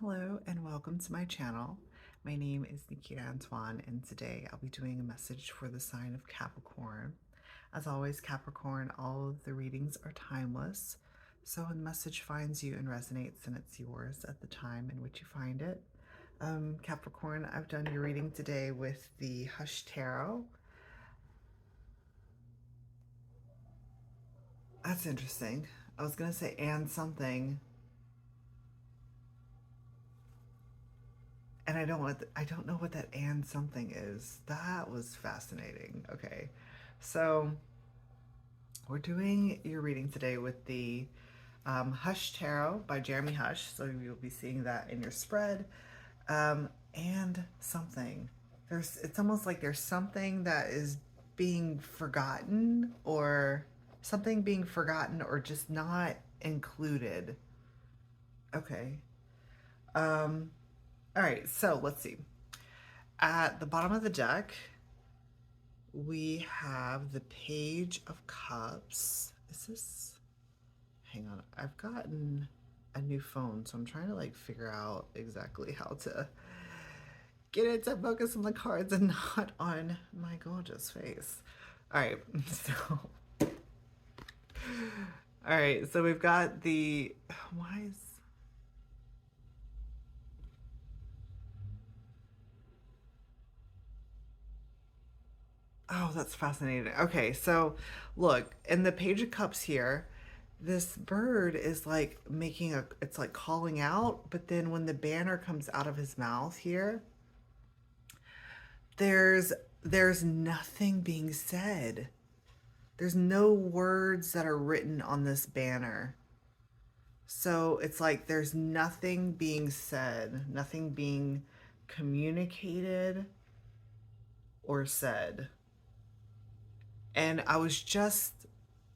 Hello and welcome to my channel. My name is Nikita Antoine and today I'll be doing a message for the sign of Capricorn. As always, Capricorn, all of the readings are timeless. So when the message finds you and resonates, then it's yours at the time in which you find it. Capricorn, I've done your reading today with the Hush Tarot. That's interesting. I was going to say and something. And I don't know what that and something is. That was fascinating. Okay. So we're doing your reading today with the Hush Tarot by Jeremy Hush. So you'll be seeing that in your spread. And something. It's almost like there's something that is being forgotten or something being forgotten or just not included. Okay. All right, so let's see. At the bottom of the deck, we have the Page of Cups. Is this... Hang on. I've gotten a new phone, so I'm trying to like figure out exactly how to get it to focus on the cards and not on my gorgeous face. All right, so... All right, so we've got the... Why is... Oh, that's fascinating. Okay, so look, in the Page of Cups here, this bird is like it's like calling out, but then when the banner comes out of his mouth here, there's nothing being said. There's no words that are written on this banner. So it's like there's nothing being said, nothing being communicated or said. And I was just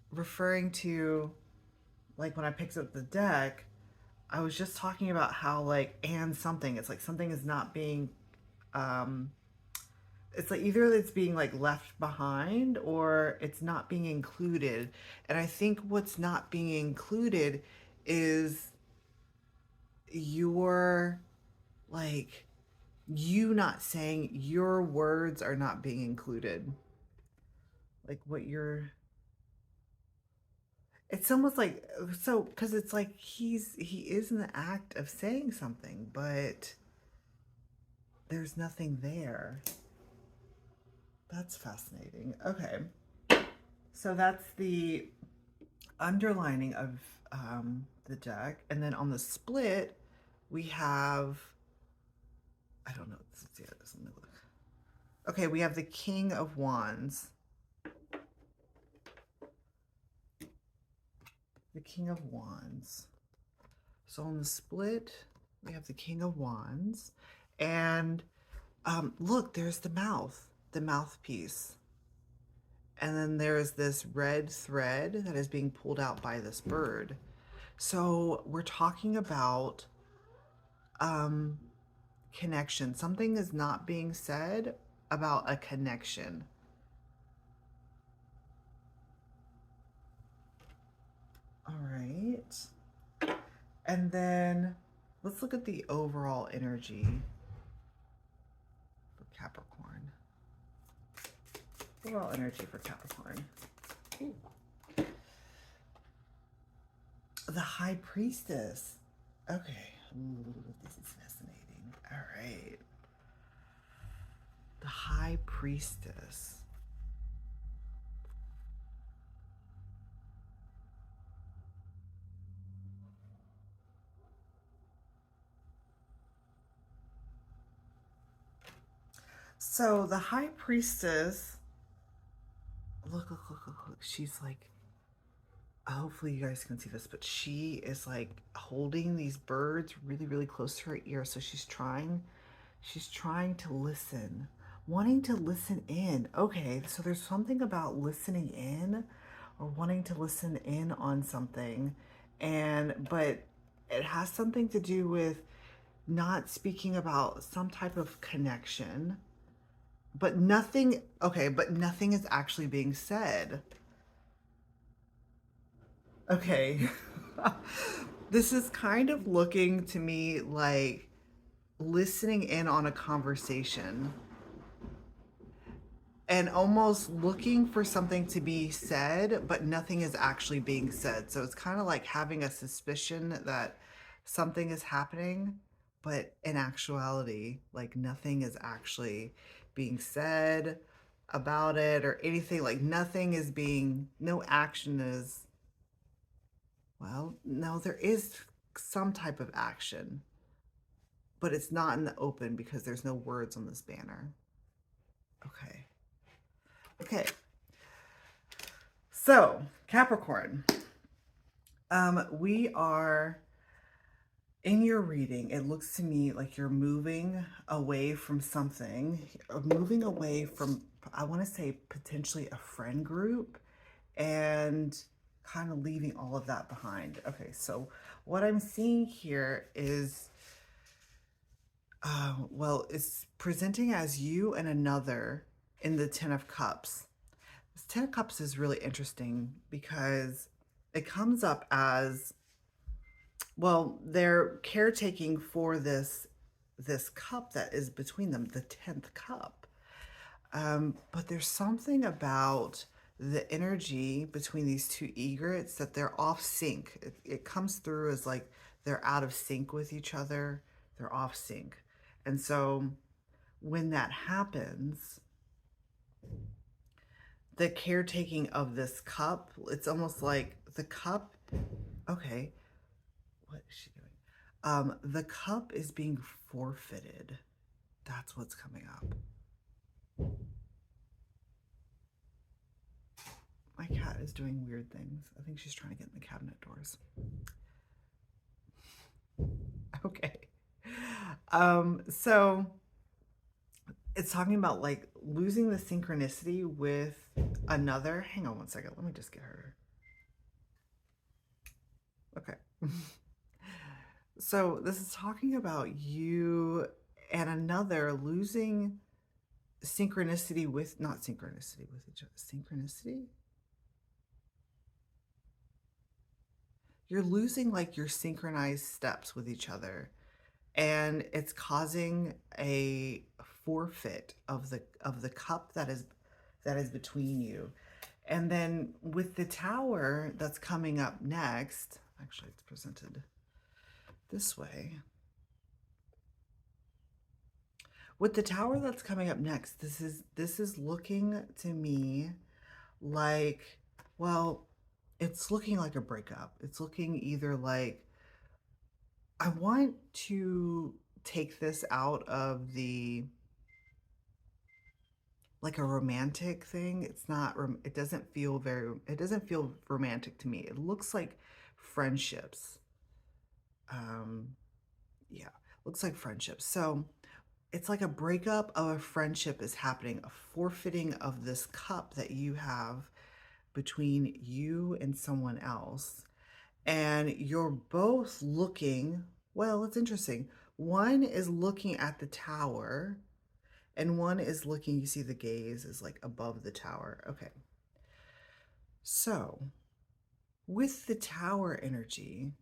referring to, like, when I picked up the deck, I was just talking about how, like, and something, it's like something is not being, it's like either it's being, like, left behind or it's not being included. And I think what's not being included is your, like, you not saying, your words are not being included. Like what you're, it's almost like, so because it's like he is in the act of saying something, but there's nothing there. That's fascinating. Okay, so that's the underlining of the deck, and then on the split we have, I don't know, yeah, let me look. Okay, we have the King of Wands. The King of Wands. So on the split, we have the King of Wands. And look, there's the mouthpiece. And then there's this red thread that is being pulled out by this bird. So we're talking about connection. Something is not being said about a connection. All right. And then let's look at the overall energy for Capricorn. Overall energy for Capricorn. Ooh. The High Priestess. Okay. Ooh, this is fascinating. All right. The High Priestess. So the High Priestess, look, she's like, hopefully you guys can see this, but she is like holding these birds really, really close to her ear. So she's trying to listen, wanting to listen in. Okay, so there's something about listening in or wanting to listen in on something, but it has something to do with not speaking about some type of connection. But nothing, okay, but nothing is actually being said. Okay. This is kind of looking to me like listening in on a conversation and almost looking for something to be said, but nothing is actually being said. So it's kind of like having a suspicion that something is happening, but in actuality, like nothing is actually being said about it or anything. Like nothing is being, no action is, well, no, there is some type of action, but it's not in the open because there's no words on this banner. Okay. Okay. So, Capricorn, we are in your reading. It looks to me like you're moving away from something, moving away from, I want to say, potentially a friend group and kind of leaving all of that behind. Okay, so what I'm seeing here is, well, it's presenting as you and another in the Ten of Cups. This Ten of Cups is really interesting because it comes up as, well, they're caretaking for this cup that is between them, the 10th cup. But there's something about the energy between these two egrets that they're off sync. It comes through as like they're out of sync with each other. They're off sync. And so when that happens, the caretaking of this cup, it's almost like the cup, okay, what is she doing? The cup is being forfeited. That's what's coming up. My cat is doing weird things. I think she's trying to get in the cabinet doors. Okay. So it's talking about like losing the synchronicity with another. Hang on one second. Let me just get her. Okay. So this is talking about you and another losing synchronicity with, not synchronicity with each other, synchronicity? You're losing like your synchronized steps with each other, and it's causing a forfeit of the cup that is between you. And then with the tower that's coming up next, actually it's presented this way. With the tower that's coming up next, this is looking to me like, well, it's looking like a breakup. It's looking either like, I want to take this out of the, like a romantic thing. It's not, it doesn't feel very, it doesn't feel romantic to me. It looks like friendships. Yeah, looks like friendships. So it's like a breakup of a friendship is happening, a forfeiting of this cup that you have between you and someone else. And you're both looking, well, it's interesting. One is looking at the tower, and one is looking, you see the gaze is like above the tower. Okay. So, with the tower energy,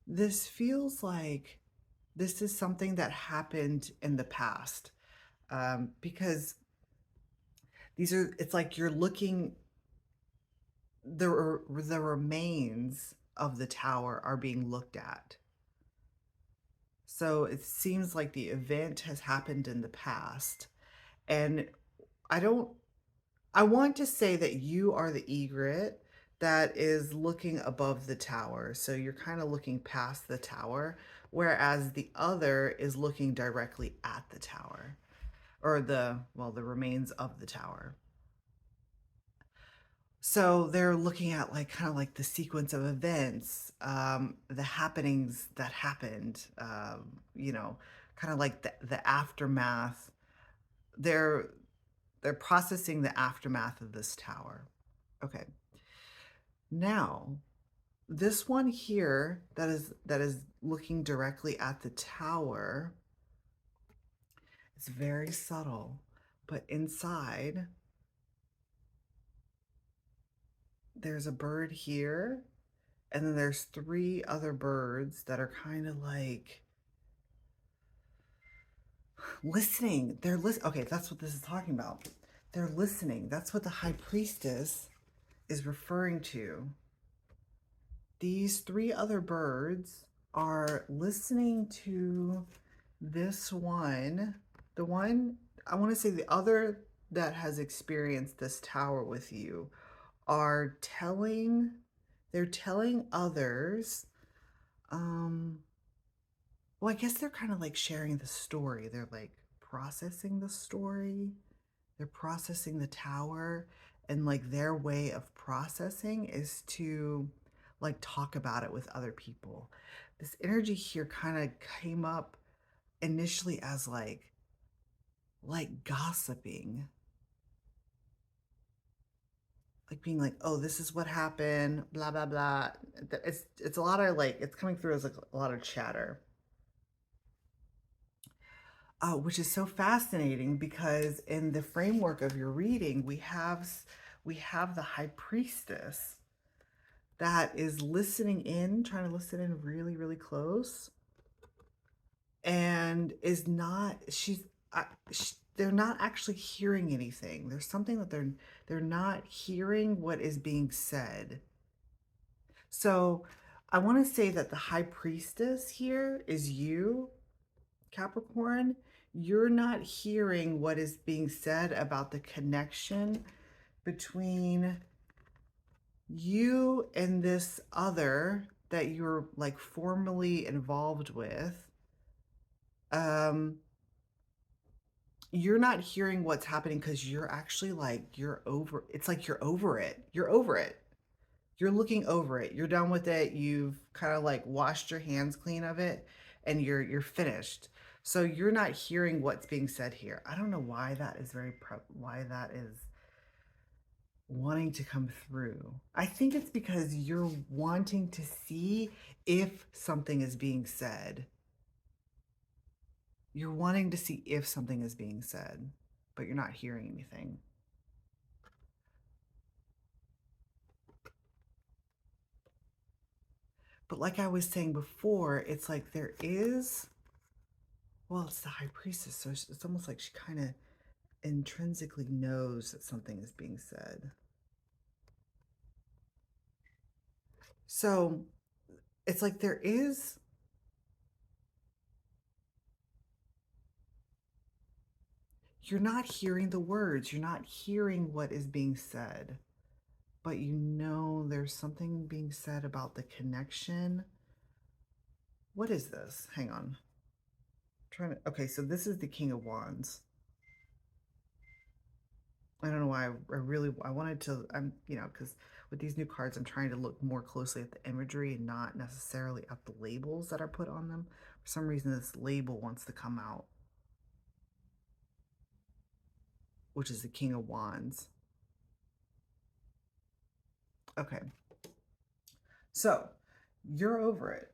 this feels like this is something that happened in the past. Because these are, it's like you're looking, the remains of the tower are being looked at. So it seems like the event has happened in the past. And I don't, I want to say that you are the egret that is looking above the tower. So you're kind of looking past the tower, whereas the other is looking directly at the tower, or the, well, the remains of the tower. So they're looking at like kind of like the sequence of events, the happenings that happened, kind of like the aftermath. They're they're processing the aftermath of this tower. Okay. Now, this one here that is looking directly at the tower, it's very subtle, but inside there's a bird here And then there's three other birds that are kind of like listening. They're listening. Okay, that's what this is talking about. They're listening. That's what the high priestess is referring to. These three other birds are listening to this one. The one, I want to say the other that has experienced this tower with you are telling, they're telling others, um, well, I guess they're kind of like sharing the story. They're like processing the story. They're processing the tower, and like their way of processing is to like talk about it with other people. This energy here kind of came up initially as like gossiping, like being like, oh, this is what happened, blah blah blah. It's a lot of like, it's coming through as like a lot of chatter, which is so fascinating because in the framework of your reading, we have the high priestess that is listening in, trying to listen in really, really close, and is not. They're not actually hearing anything. There's something that they're not hearing what is being said. So, I want to say that the high priestess here is you, Capricorn. You're not hearing what is being said about the connection between you and this other that you're like formally involved with. um you're not hearing what's happening because you're actually like, you're over, it's like you're over it, you're looking over it, you're done with it, you've kind of like washed your hands clean of it, and you're finished. So you're not hearing what's being said here. I don't know why that is why that is wanting to come through. I think it's because you're wanting to see if something is being said. You're wanting to see if something is being said, but you're not hearing anything. But like I was saying before, it's like there is, well, it's the high priestess, so it's almost like she kind of intrinsically knows that something is being said. So it's like there is, you're not hearing the words, you're not hearing what is being said, but you know there's something being said about the connection. What is this? Hang on. I'm trying to, okay, so this is the King of Wands. I don't know why I wanted to, because with these new cards, I'm trying to look more closely at the imagery and not necessarily at the labels that are put on them. For some reason, this label wants to come out, which is the King of Wands. Okay. So you're over it.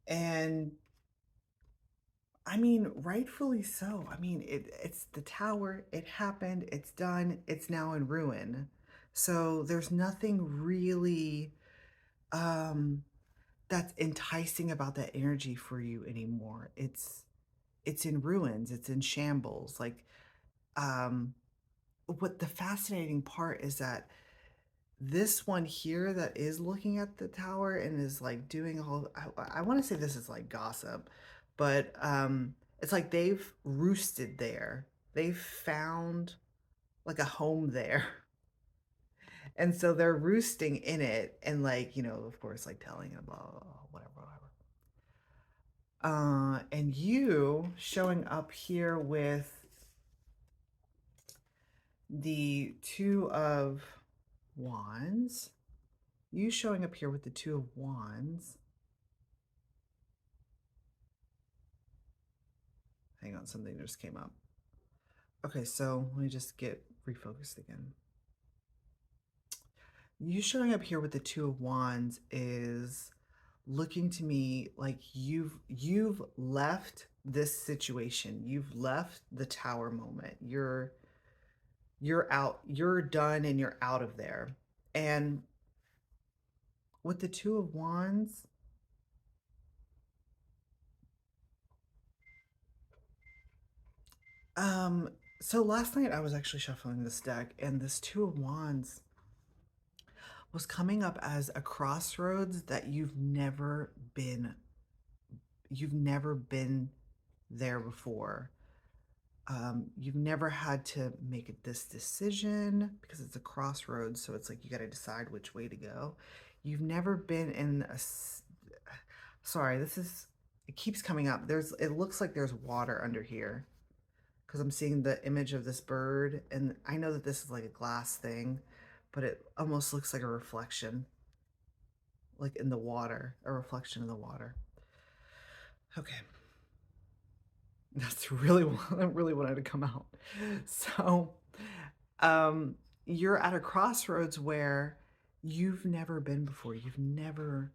And I mean, rightfully so. I mean, it's the tower, it happened, it's done, it's now in ruin. So there's nothing really that's enticing about that energy for you anymore. It's in ruins, it's in shambles. Like, um what the fascinating part is that this one here that is looking at the tower and is like doing all, I want to say this is like gossip, but it's like they've roosted there, they've found like a home there, and so they're roosting in it, and like, of course, like telling it blah, blah, blah, whatever, and you showing up here with the Two of Wands, you showing up here with the Two of Wands. Hang on, something just came up. Okay, so let me just get refocused again. You showing up here with the Two of Wands is looking to me like you've left this situation. You've left the tower moment. You're out, you're done, and you're out of there. And, with the Two of Wands, so last night I was actually shuffling this deck, and this Two of Wands was coming up as a crossroads that you've never been there before. You've never had to make this decision because it's a crossroads, so it's like you got to decide which way to go. You've never been in a sorry, it keeps coming up. It looks like there's water under here because I'm seeing the image of this bird, and I know that this is like a glass thing, but it almost looks like a reflection, like in the water, a reflection in the water. Okay. That's really what I really wanted to come out. So, um, you're at a crossroads where you've never been before. You've never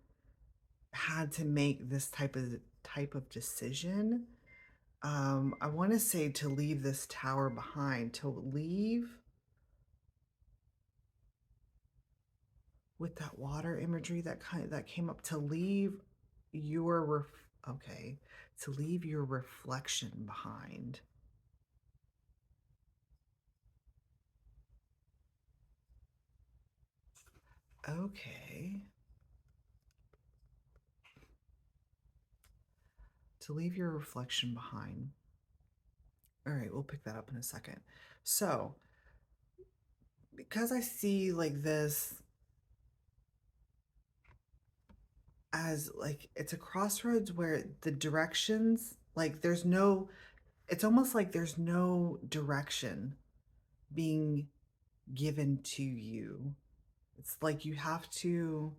had to make this type of decision. I want to say to leave this tower behind, to leave with that water imagery that came up, to leave your okay, to leave your reflection behind. Okay. To leave your reflection behind. All right, we'll pick that up in a second. So, because I see like this as like it's a crossroads where the directions, like it's almost like there's no direction being given to you. It's like you have to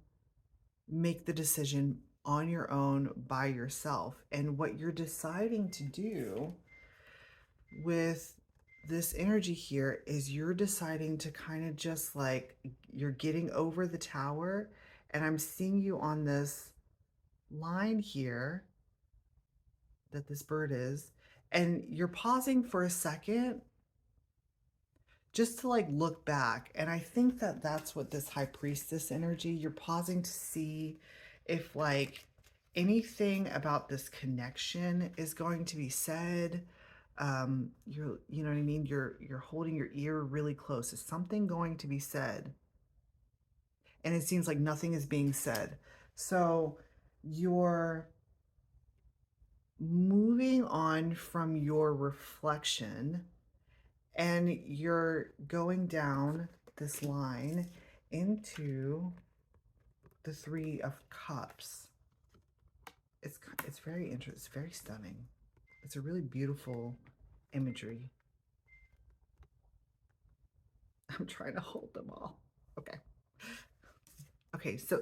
make the decision on your own by yourself. And what you're deciding to do with this energy here is you're deciding to kind of just like you're getting over the tower, and I'm seeing you on this line here that this bird is, and you're pausing for a second just to like look back. And I think that that's what this high priestess energy, you're pausing to see if like anything about this connection is going to be said. You know what I mean, you're holding your ear really close. Is something going to be said? And it seems like nothing is being said. So you're moving on from your reflection, and you're going down this line into the Three of Cups. It's very interesting. It's very stunning. It's a really beautiful imagery. I'm trying to hold them all. Okay. Okay, so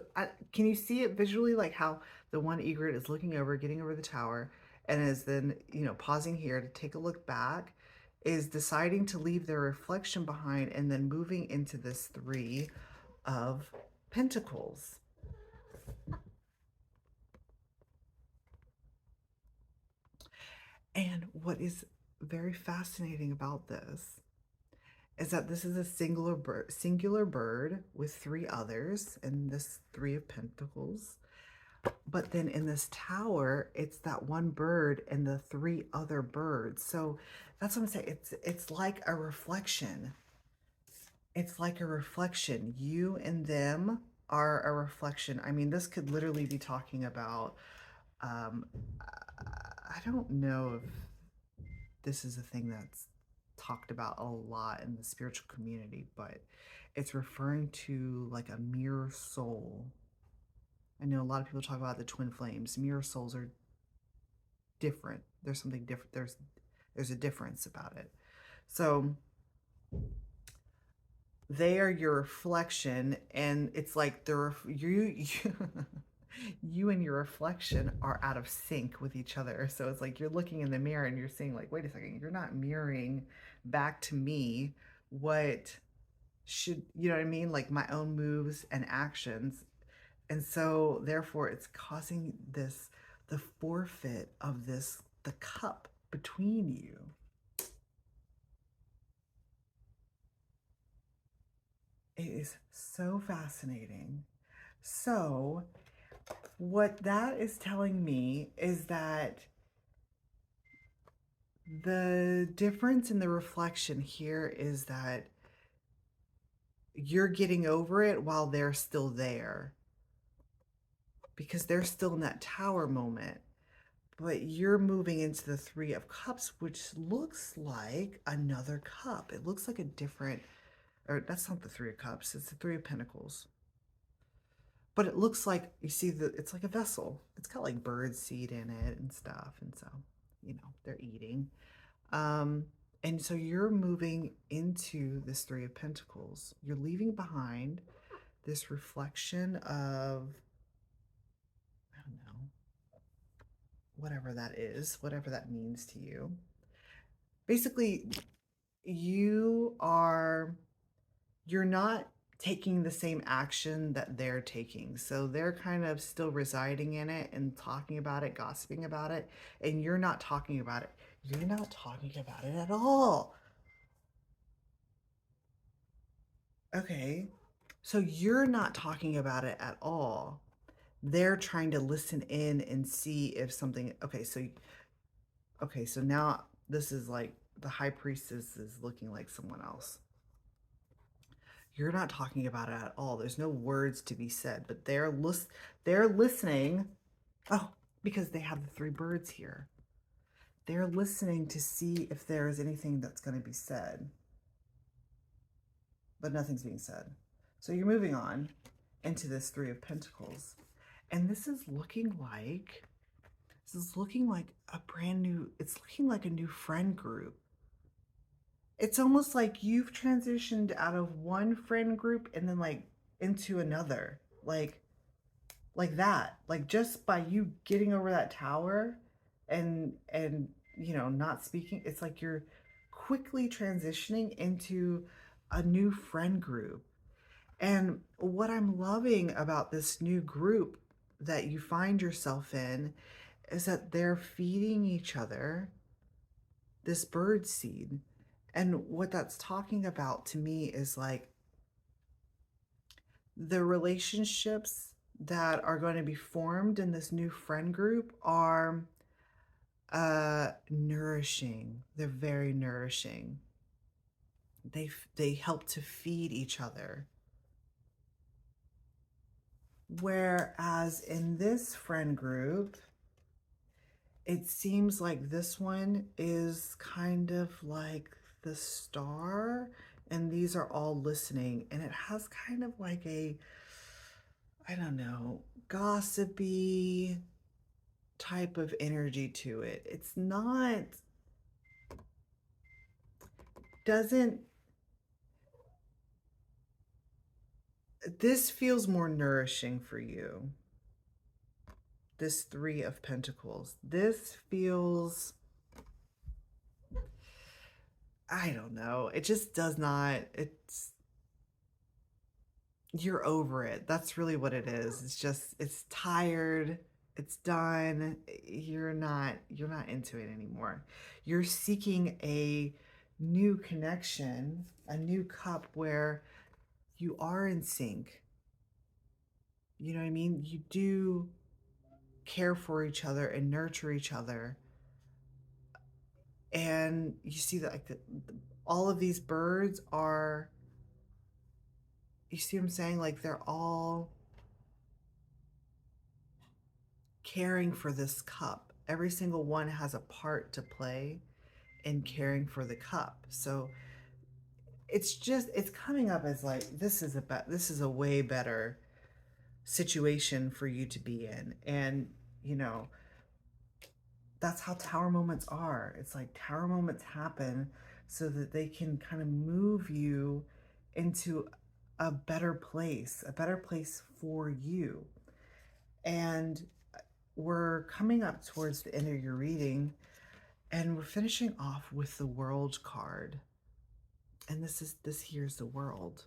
can you see it visually, like how the one egret is looking over, getting over the tower, and is then, pausing here to take a look back, is deciding to leave their reflection behind, and then moving into this Three of Pentacles. And what is very fascinating about this is that this is a singular bird with three others in this Three of Pentacles. But then in this tower, it's that one bird and the three other birds. So that's what I'm saying. It's like a reflection. It's like a reflection. You and them are a reflection. I mean, this could literally be talking about, I don't know if this is a thing that's talked about a lot in the spiritual community, but it's referring to like a mirror soul. I know a lot of people talk about the twin flames. Mirror souls are different. There's something different. There's a difference about it. So they are your reflection, and it's like you and your reflection are out of sync with each other. So it's like you're looking in the mirror and you're saying like, wait a second, you're not mirroring back to me what should, you know what I mean, like my own moves and actions. And so therefore it's causing the forfeit of the cup between you. It is so fascinating. So what that is telling me is that the difference in the reflection here is that you're getting over it while they're still there, because they're still in that tower moment. But you're moving into the Three of Cups, which looks like another cup. It looks like a different, or that's not the Three of Cups, it's the Three of Pentacles. But it looks like, you see, it's like a vessel. It's got like bird seed in it and stuff. And so, they're eating. Um, and so you're moving into this Three of Pentacles. You're leaving behind this reflection of, I don't know, whatever that is, whatever that means to you. Basically, you're not taking the same action that they're taking. So they're kind of still residing in it and talking about it, gossiping about it, and you're not talking about it. You're not talking about it at all. Okay. So you're not talking about it at all. They're trying to listen in and see if something, so now this is like the high priestess is looking like someone else. You're not talking about it at all. There's no words to be said, but they're listening. Oh, because they have the three birds here. They're listening to see if there is anything that's going to be said, but nothing's being said. So you're moving on into this Three of Pentacles, and this is looking like a brand new. It's looking like a new friend group. It's almost like you've transitioned out of one friend group and then like into another, like that, like just by you getting over that tower and not speaking. It's like you're quickly transitioning into a new friend group. And what I'm loving about this new group that you find yourself in is that they're feeding each other this bird seed. And what that's talking about to me is like the relationships that are going to be formed in this new friend group are nourishing. They're very nourishing. They help to feed each other. Whereas in this friend group, it seems like this one is kind of like the star, and these are all listening, and it has kind of like a, I don't know, gossipy type of energy to it. It's not, doesn't, this feels more nourishing for you. This Three of Pentacles. This feels, I don't know. It just does not, you're over it. That's really what it is. It's just, it's tired. It's done. You're not into it anymore. You're seeking a new connection, a new cup where you are in sync. You know what I mean? You do care for each other and nurture each other. And you see that like all of these birds are, you see what I'm saying? Like they're all caring for this cup. Every single one has a part to play in caring for the cup. So it's coming up as like this is a way better situation for you to be in. And that's how tower moments are. It's like tower moments happen so that they can kind of move you into a better place for you. And we're coming up towards the end of your reading, and we're finishing off with the World card. And this here's the World.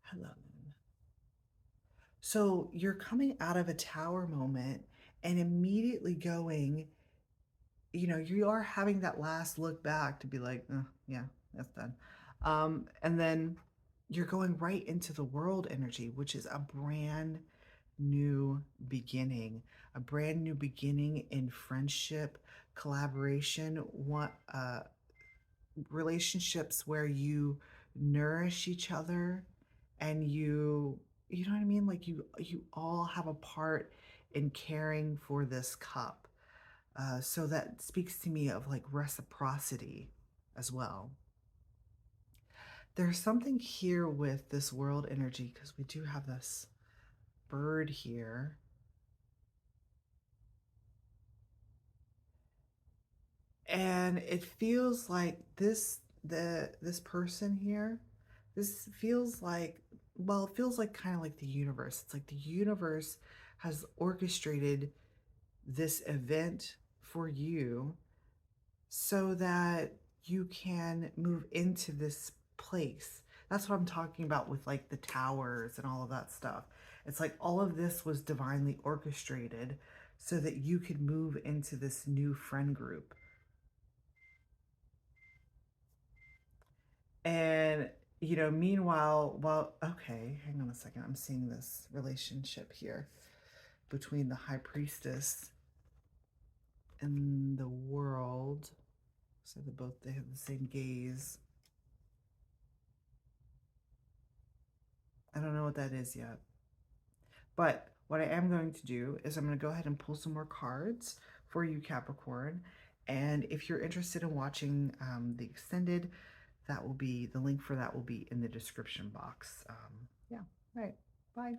Hello. So you're coming out of a tower moment and immediately going, you are having that last look back to be like, oh, yeah, that's done. And then you're going right into the world energy, which is a brand new beginning, a brand new beginning in friendship, collaboration, relationships where you nourish each other and you know what I mean? Like you all have a part in caring for this cup. So that speaks to me of like reciprocity as well. There's something here with this world energy because we do have this bird here. And it feels like this person here, this feels like, well, it feels like kind of like the universe. It's like the universe has orchestrated this event for you so that you can move into this place. That's what I'm talking about with like the towers and all of that stuff. It's like all of this was divinely orchestrated so that you could move into this new friend group. And meanwhile, okay, hang on a second. I'm seeing this relationship here between the high priestess and the world. So they have the same gaze. I don't know what that is yet. But what I am going to do is I'm going to go ahead and pull some more cards for you, Capricorn. And if you're interested in watching the extended, the link for that will be in the description box. Yeah, all right. Bye.